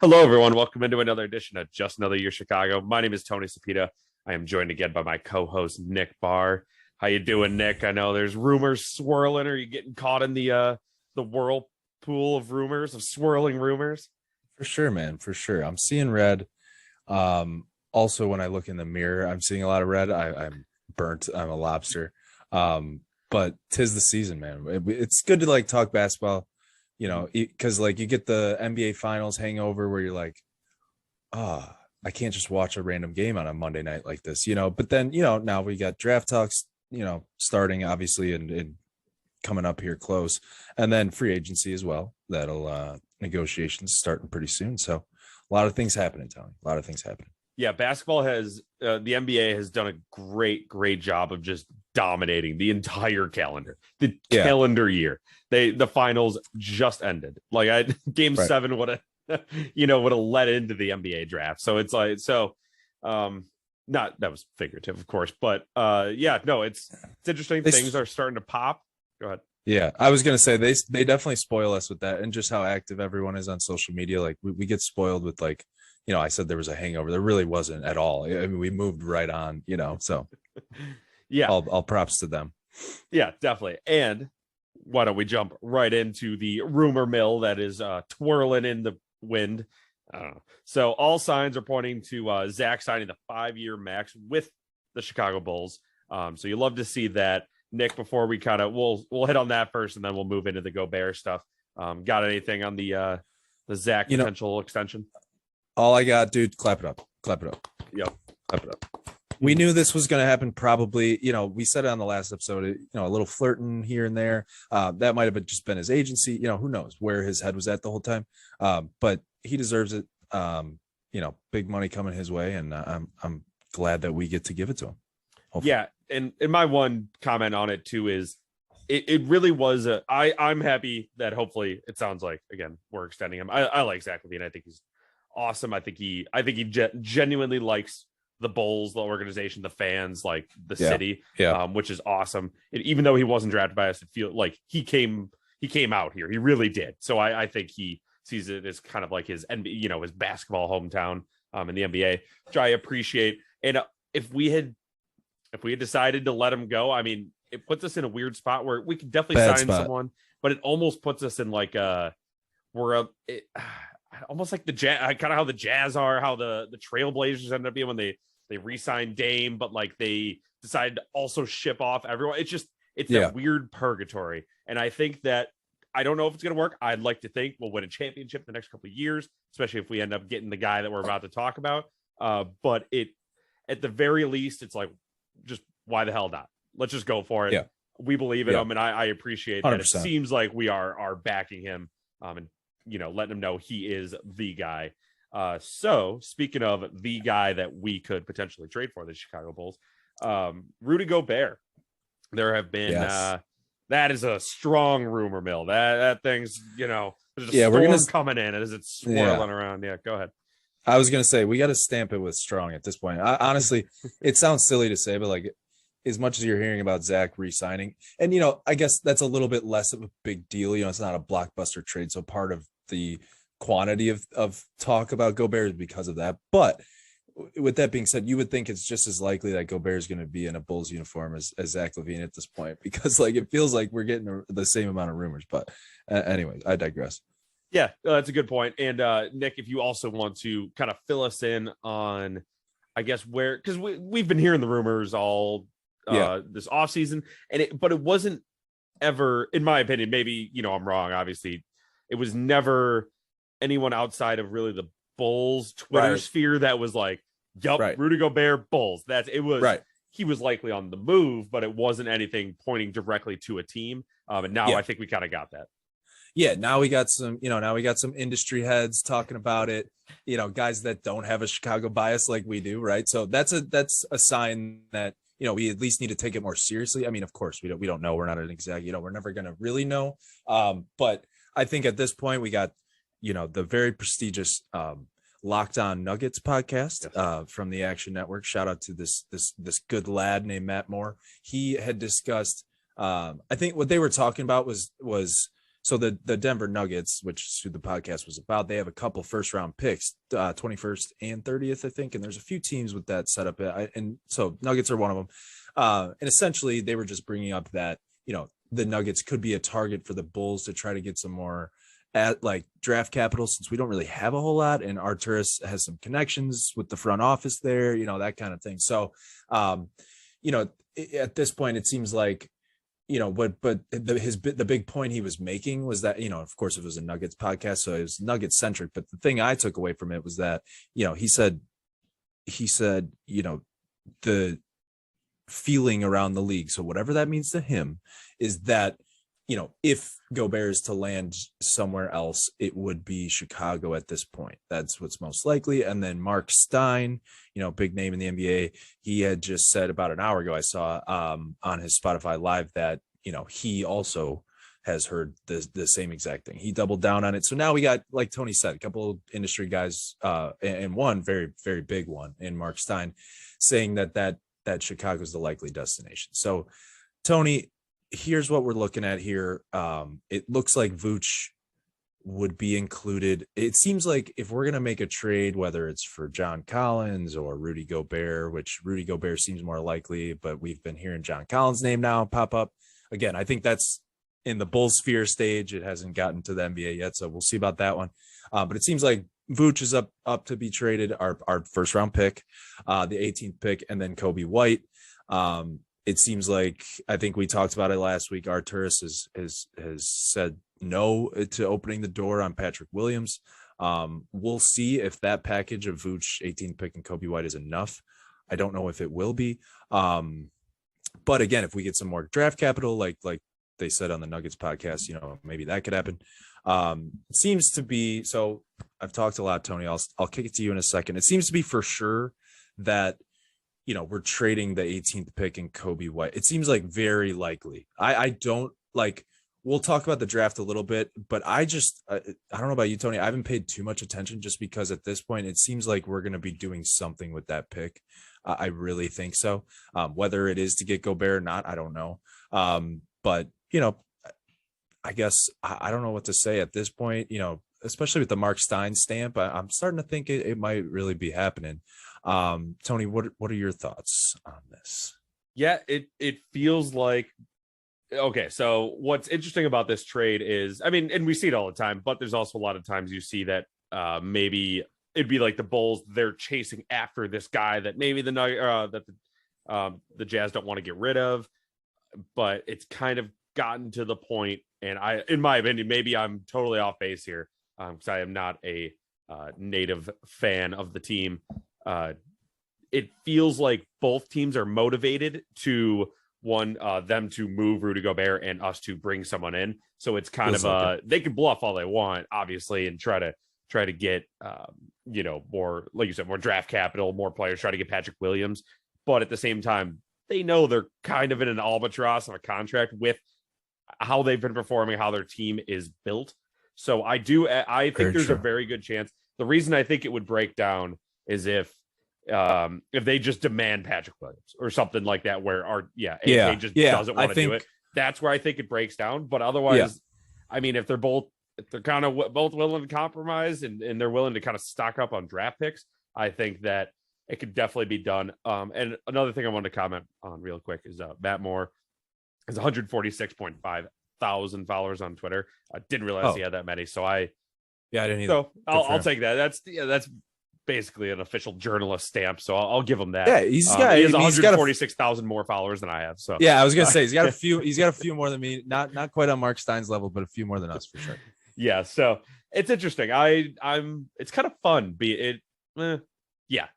Hello, everyone. Welcome into another edition of Just Another Year Chicago. My name is Tony Sapita. I am joined again by my co-host Nick Barr. How you doing, Nick? I know there's rumors swirling. Are you getting caught in the whirlpool of rumors, of swirling rumors? For sure, man. For sure. I'm seeing red. Also, when I look in the mirror, I'm seeing a lot of red. I'm burnt. I'm a lobster. But tis the season, man. It's good to talk basketball, because you get the NBA Finals hangover where you're like, I can't just watch a random game on a Monday night like this, But then, now we got draft talks, starting obviously and coming up here close, and then free agency as well. That'll negotiations starting pretty soon. So a lot of things happening, Tony. A lot of things happening. Yeah, basketball has the NBA has done a great job of just dominating the entire calendar, calendar year. The finals just ended. Game Right. 7 would have would have led into the NBA draft. So it's not that was figurative, of course, but it's interesting. Things are starting to pop. Go ahead. Yeah, I was gonna say they definitely spoil us with that, and just how active everyone is on social media. We get spoiled with I said there was a hangover. There really wasn't at all. I mean, we moved right on. So yeah, all props to them. Yeah, definitely. And why don't we jump right into the rumor mill that is twirling in the wind? I don't know. So all signs are pointing to Zach signing the 5-year max with the Chicago Bulls. So you love to see that. Nick, before we we'll hit on that first, and then we'll move into the Gobert stuff. Got anything on the Zach potential extension? All I got, dude, clap it up. Clap it up. Yep. Clap it up. We knew this was going to happen probably. We said it on the last episode, a little flirting here and there. That might have just been his agency. Who knows where his head was at the whole time. But he deserves it. Big money coming his way, and I'm glad that we get to give it to him. Hopefully. Yeah, and my one comment on it too is it really was I'm happy that hopefully it sounds like, again, we're extending him. I like Zach LaVine. I think he's awesome. I think he genuinely likes the Bulls, the organization, the fans, like the city, which is awesome. And even though he wasn't drafted by us, it feels like he came out here. He really did. So I think he sees it as kind of like his his basketball hometown in the NBA, which I appreciate. And if we had decided to let him go, I mean, it puts us in a weird spot where we could definitely sign someone, but it almost puts us in almost like the Jazz, kind of how the Jazz are, how the Trailblazers ended up being when they re-signed Dame, but they decided to also ship off everyone. It's that weird purgatory. And I think that, I don't know if it's going to work. I'd like to think we'll win a championship the next couple of years, especially if we end up getting the guy that we're about to talk about. But at the very least, it's just why the hell not? Let's just go for it. Yeah. We believe in him, and I appreciate 100%. That it seems like we are backing him, and letting him know he is the guy. So speaking of the guy that we could potentially trade for the Chicago Bulls, Rudy Gobert. There have been that is a strong rumor mill. That thing's there's a storm coming in as it's swirling around. Yeah, go ahead. I was gonna say we got to stamp it with strong at this point. Honestly, it sounds silly to say, but as much as you're hearing about Zach re-signing, and I guess that's a little bit less of a big deal. It's not a blockbuster trade, so part of the quantity of talk about Gobert is because of that. But with that being said, you would think it's just as likely that Gobert is going to be in a Bulls uniform as Zach LaVine at this point, because it feels like we're getting the same amount of rumors. But anyways, I digress. Yeah, that's a good point. And Nick, if you also want to kind of fill us in on, I guess, because we've been hearing the rumors all this offseason, but it wasn't ever, in my opinion, maybe I'm wrong, obviously, it was never anyone outside of really the Bulls Twitter sphere that was like, Rudy Gobert, Bulls. He was likely on the move, but it wasn't anything pointing directly to a team. And now I think we kind of got that. Yeah, now we got some industry heads talking about it, guys that don't have a Chicago bias like we do, right? So that's a sign that, we at least need to take it more seriously. I mean, of course, we don't know. We're not an exact, we're never going to really know. But I think at this point we got, the very prestigious Locked On Nuggets podcast from the Action Network. Shout out to this good lad named Matt Moore. He had discussed, I think what they were talking about was So the Denver Nuggets, which is who the podcast was about, they have a couple first round picks, 21st and 30th, I think. And there's a few teams with that setup. And so Nuggets are one of them. And essentially they were just bringing up that, the Nuggets could be a target for the Bulls to try to get some more draft capital, since we don't really have a whole lot. And Arturas has some connections with the front office there, that kind of thing. So, at this point, it seems like, but the big point he was making was that, of course, it was a Nuggets podcast, so it was Nuggets centric. But the thing I took away from it was that, he said, the feeling around the league, so whatever that means to him, is that, if Gobert is to land somewhere else, it would be Chicago at this point. That's what's most likely. And then Mark Stein, big name in the NBA, he had just said about an hour ago, I saw on his Spotify Live that, he also has heard the same exact thing. He doubled down on it. So now we got, like Tony said, a couple of industry guys and one very, very big one in Mark Stein saying that Chicago is the likely destination. So, Tony, here's what we're looking at here. It looks like Vooch would be included. It seems like if we're going to make a trade, whether it's for John Collins or Rudy Gobert, which Rudy Gobert seems more likely, but we've been hearing John Collins' name now pop up. Again, I think that's in the Bulls sphere stage. It hasn't gotten to the NBA yet, so we'll see about that one. But it seems like Vooch is up to be traded, our first round pick, the 18th pick, and then Kobe White. It seems like, I think we talked about it last week, Arturas has said no to opening the door on Patrick Williams. We'll see if that package of Vooch, 18th pick, and Kobe White is enough. I don't know if it will be. But again, if we get some more draft capital, like they said on the Nuggets podcast, maybe that could happen. It seems to be, so I've talked a lot, Tony. I'll kick it to you in a second. It seems to be for sure that, we're trading the 18th pick and Kobe White. It seems like very likely. I don't like, we'll talk about the draft a little bit, but I don't know about you, Tony. I haven't paid too much attention just because at this point, it seems like we're going to be doing something with that pick. I really think so. Whether it is to get Gobert or not, I don't know. But, I guess I don't know what to say at this point, especially with the Mark Stein stamp. I'm starting to think it might really be happening. Tony, what are your thoughts on this? Yeah, it feels like, okay, so what's interesting about this trade is, and we see it all the time, but there's also a lot of times you see that maybe it'd be like the Bulls, they're chasing after this guy that maybe the Jazz don't want to get rid of, but it's kind of gotten to the point, and in my opinion, maybe I'm totally off base here, because I am not a native fan of the team. It feels like both teams are motivated to them to move Rudy Gobert and us to bring someone in. So it's kind of they can bluff all they want, obviously, and try to get more, like you said, more draft capital, more players, try to get Patrick Williams. But at the same time, they know they're kind of in an albatross of a contract with how they've been performing, how their team is built. So I think there's a very good chance. The reason I think it would break down is if they just demand Patrick Williams or something like that, where AK just doesn't want to do it. That's where I think it breaks down. But otherwise, if they're kind of both willing to compromise and they're willing to kind of stock up on draft picks, I think that it could definitely be done. And another thing I wanted to comment on real quick is Matt Moore has 146.5 thousand followers on Twitter. I didn't realize he had that many. So I didn't either. So I'll take that. That's basically an official journalist stamp. So I'll give him that. Yeah, he has 146,000 more followers than I have. So yeah, I was gonna say he's got a few more than me. Not quite on Mark Stein's level, but a few more than us for sure. Yeah, so it's interesting. It's kind of fun. I'm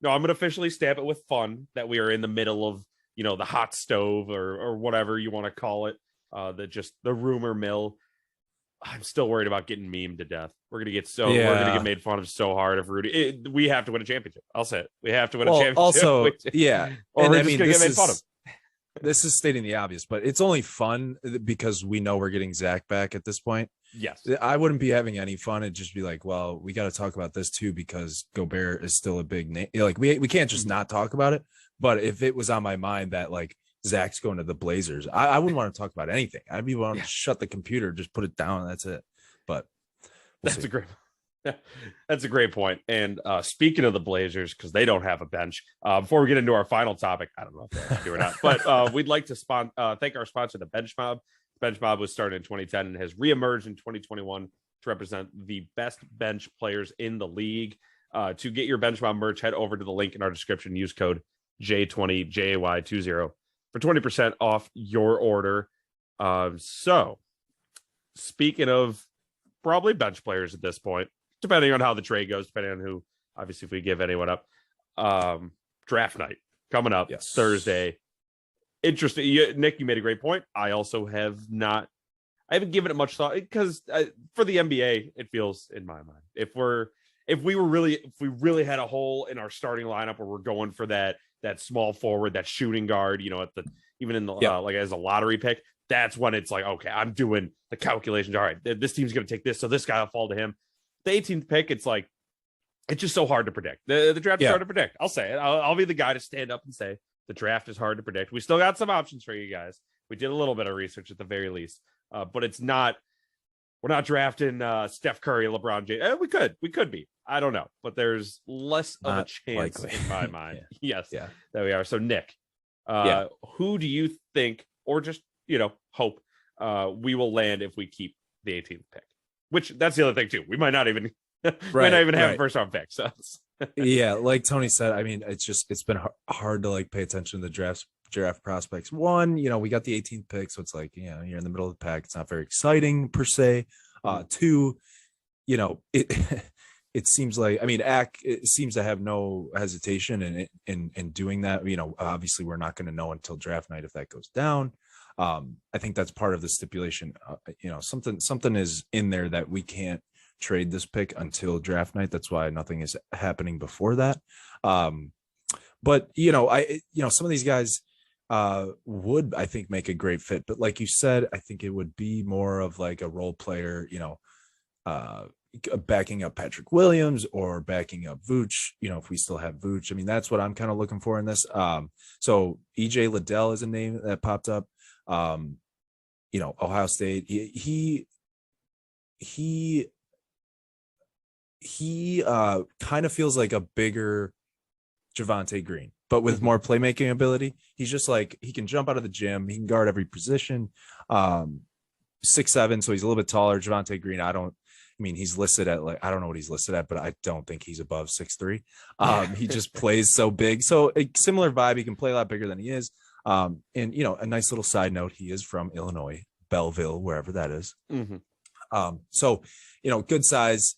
gonna officially stamp it with fun that we are in the middle of the hot stove or whatever you want to call it. The rumor mill. I'm still worried about getting memed to death. We're gonna get made fun of so hard if Rudy. We have to win a championship. I'll say it. We have to win a championship. Also, or we're just gonna get made fun of. This is stating the obvious, but it's only fun because we know we're getting Zach back at this point. Yes, I wouldn't be having any fun. It'd just be like, well, we got to talk about this too because Gobert is still a big name. Like we can't just not talk about it. But if it was on my mind that like Zach's going to the Blazers. I wouldn't want to talk about anything. I'd be wanting to shut the computer, just put it down. That's it. But that's a great point. And speaking of the Blazers, because they don't have a bench, before we get into our final topic, I don't know if they actually do or not, but we'd like to thank our sponsor, the Bench Mob. Bench Mob was started in 2010 and has reemerged in 2021 to represent the best bench players in the league. To get your Bench Mob merch, head over to the link in our description. Use code J20 JAY20 for 20% off your order. So, speaking of probably bench players at this point, depending on how the trade goes, depending on who, obviously, if we give anyone up, draft night coming up Thursday. Interesting. Nick, you made a great point. I also I haven't given it much thought because for the NBA, it feels in my mind, if we really had a hole in our starting lineup where we're going for that small forward, that shooting guard, even in the like as a lottery pick, that's when it's like, okay, I'm doing the calculations. All right, this team's going to take this, so this guy will fall to him. The 18th pick, it's like, it's just so hard to predict. The draft is hard to predict. I'll say it. I'll be the guy to stand up and say the draft is hard to predict. We still got some options for you guys. We did a little bit of research at the very least, but it's not. We're not drafting Steph Curry, LeBron James. We could be. I don't know, but there's less of a chance in my mind. Yes, that we are. So Nick, who do you think, or just hope we will land if we keep the 18th pick? Which that's the other thing too. We might not even have a first round pick. So yeah, like Tony said, I mean, it's been hard to like pay attention to the draft prospects. One, we got the 18th pick, so it's like, you're in the middle of the pack. It's not very exciting per se. Two, it seems like, I mean, it seems to have no hesitation in doing that. Obviously we're not going to know until draft night if that goes down. I think that's part of the stipulation. Something is in there that we can't trade this pick until draft night. That's why nothing is happening before that. But some of these guys would, I think, make a great fit. But like you said, I think it would be more of like a role player, backing up Patrick Williams or backing up Vooch, if we still have Vooch. I mean, that's what I'm kind of looking for in this. So EJ Liddell is a name that popped up. Ohio State. He kind of feels like a bigger Javonte Green, but with more playmaking ability. He's just like, he can jump out of the gym. He can guard every position. 6'7", so he's a little bit taller. Javonte Green, he's listed at I don't know what he's listed at, but I don't think he's above 6'3". He just plays so big. So a similar vibe. He can play a lot bigger than he is. A nice little side note, he is from Illinois, Belleville, wherever that is. So, good size.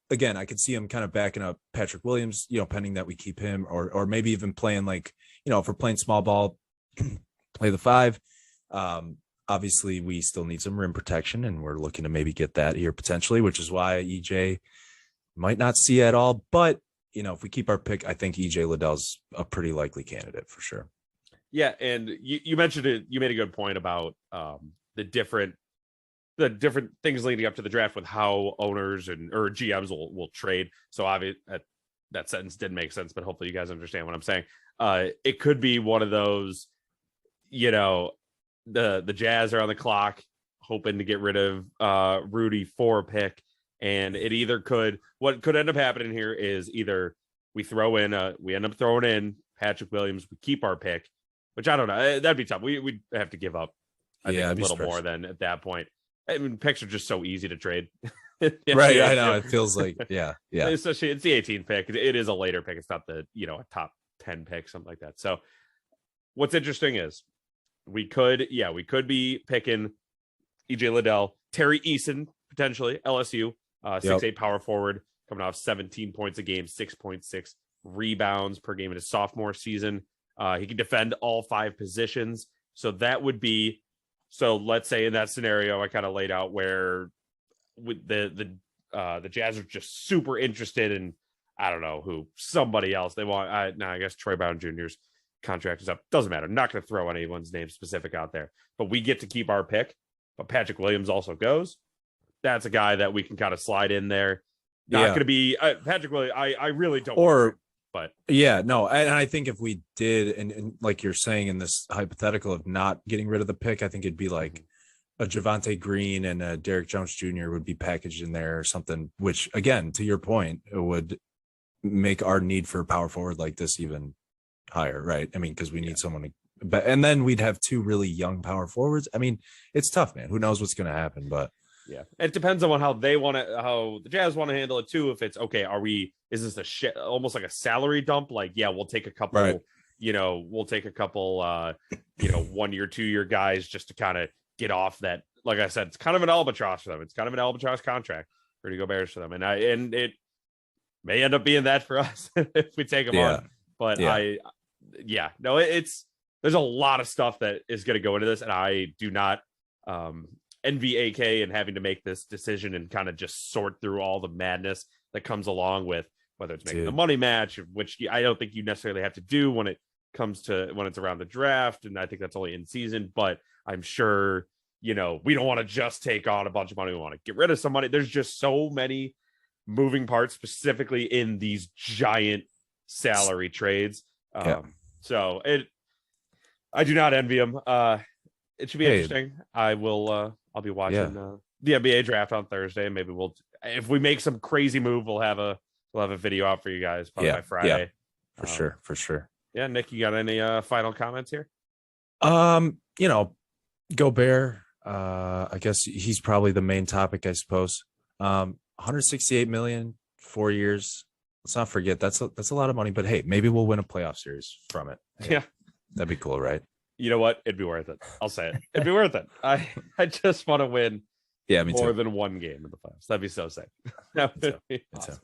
Again, I could see him kind of backing up Patrick Williams, pending that we keep him, or maybe even playing if we're playing small ball, play the 5. Obviously we still need some rim protection, and we're looking to maybe get that here potentially, which is why EJ might not see at all. But, if we keep our pick, I think EJ Liddell's a pretty likely candidate for sure. Yeah. And you mentioned it. You made a good point about the different things leading up to the draft with how owners or GMs will trade. So obviously that sentence didn't make sense, but hopefully you guys understand what I'm saying. It could be one of those, the Jazz are on the clock hoping to get rid of Rudy for a pick. And what could end up happening here is either we end up throwing in Patrick Williams, we keep our pick, which I don't know. That'd be tough. We'd have to give up a little more than at that point. I mean, picks are just so easy to trade. Right. I know. It feels like, yeah. Especially it's the 18th pick. It is a later pick. It's not the, a top 10 pick, something like that. So what's interesting is we could be picking EJ Liddell, Terry Eason, potentially LSU, 6'8" power forward, coming off 17 points a game, 6.6 rebounds per game in his sophomore season. He can defend all 5 positions. So that would be, let's say in that scenario I kind of laid out where with the Jazz are just super interested in, I don't know who, somebody else they want. I guess Troy Brown Jr.'s contract is up. Doesn't matter. I'm not going to throw anyone's name specific out there, but we get to keep our pick. But Patrick Williams also goes. That's a guy that we can kind of slide in there. Not going to be Patrick Williams. I really don't. But yeah, no, and I think if we did, and like you're saying in this hypothetical of not getting rid of the pick, I think it'd be like a Javante Green and a Derek Jones Jr. would be packaged in there or something, which again, to your point, it would make our need for a power forward like this even higher, right? I mean, because we need someone to, but and then we'd have two really young power forwards. I mean, it's tough, man. Who knows what's going to happen? But yeah, it depends on how they want to, how the Jazz want to handle it too. If it's okay, is this a shit, almost like a salary dump? Like, yeah, we'll take a couple, right. we'll take a couple, 1 year, 2 year guys just to kind of get off that. Like I said, it's kind of an albatross for them. It's kind of an albatross contract, Rudy Gobert for them, and it may end up being that for us if we take them on. But there's a lot of stuff that is going to go into this, and I do not envy AK and having to make this decision and kind of just sort through all the madness that comes along with whether it's making the money match, which I don't think you necessarily have to do when it's around the draft, and I think that's only in season. But I'm sure we don't want to just take on a bunch of money. We want to get rid of some money. There's just so many moving parts, specifically in these giant salary trades. So I do not envy him. It should be interesting. I'll be watching the NBA draft on Thursday, and maybe if we make some crazy move, we'll have a video out for you guys probably by Friday. Yeah, for sure. Yeah, Nick, you got any final comments here? Gobert, I guess he's probably the main topic, I suppose. 168 million, 4 years. Let's not forget that's a lot of money, but hey, maybe we'll win a playoff series from it. Hey, yeah, that'd be cool, right? You know what? It'd be worth it. I'll say it. It'd be worth it. I just want to win more than one game in the playoffs. That'd be so sick. That would be awesome.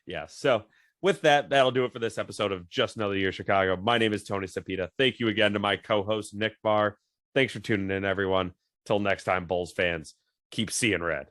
Yeah. So with that'll do it for this episode of Just Another Year Chicago. My name is Tony Cepeda. Thank you again to my co-host Nick Barr. Thanks for tuning in, everyone. Till next time, Bulls fans, keep seeing red.